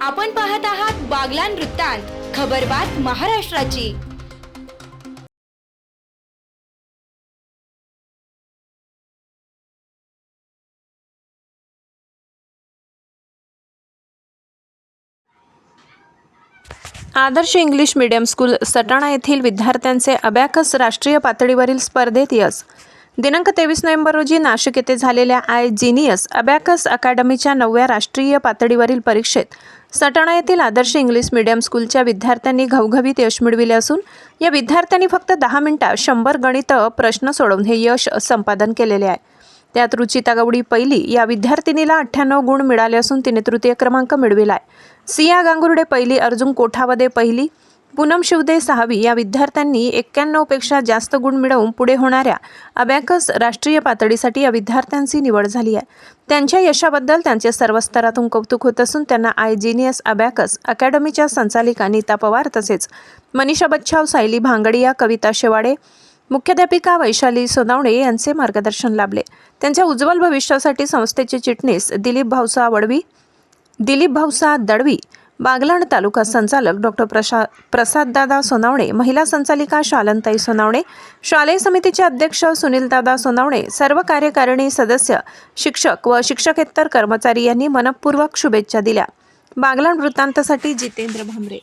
आपण पाहत आहात बागलाण वृत्तांत, खबरबात महाराष्ट्राची। आदर्श इंग्लिश मीडियम स्कूल सटाणा येथील विद्यार्थ्यांचे अबॅकस राष्ट्रीय पातळीवरील स्पर्धेत यश। दिनांक 23 नोव्हेंबर रोजी नाशिक येथे झालेल्या जीनियस अबॅकस अकॅडमीच्या 9व्या राष्ट्रीय पातळीवरील परीक्षेत सटाणा येथील आदर्श इंग्लिश मीडियम स्कूलच्या विद्यार्थ्यांनी घवघवीत यश मिळविले असून या विद्यार्थ्यांनी फक्त 10 मिनिटात 100 गणित प्रश्न सोडवून हे यश संपादन केलेले आहे। त्यात रुचिता गवडी पहिली या विद्यार्थिनीला 98 गुण मिळाले असून तिने तृतीय क्रमांक मिळविला आहे। सिया गांगुर्डे पहिली, अर्जुन कोठावदे पहिली, पूनम शिवदे 6वी या विद्यार्थ्यांनी 91 पेक्षा जास्त गुण मिळवून पुढे होणाऱ्या अबॅकस राष्ट्रीय पातळीसाठी या विद्यार्थ्यांची निवड झाली आहे। त्यांच्या यशाबद्दल त्यांचे सर्व स्तरातून कौतुक होत असून त्यांना जीनियस अबॅकस अकॅडमीच्या संचालिका नीता पवार तसेच मनीषा बच्छाव, सायली भांगडिया, कविता शेवाडे, मुख्याध्यापिका वैशाली सोनावणे यांचे मार्गदर्शन लाभले। त्यांच्या उज्ज्वल भविष्यासाठी संस्थेचे चिटणीस दिलीप भाऊसा दळवी, बागलाण तालुका संचालक डॉक्टर प्रसाददादा सोनावणे, महिला संचालिका शालनताई सोनावणे, शालेय समितीचे अध्यक्ष सुनीलदादा सोनावणे, सर्व कार्यकारिणी सदस्य, शिक्षक व शिक्षकेतर कर्मचारी यांनी मनपूर्वक शुभेच्छा दिल्या। बागलाण वृत्तांतासाठी जितेंद्र भामरे।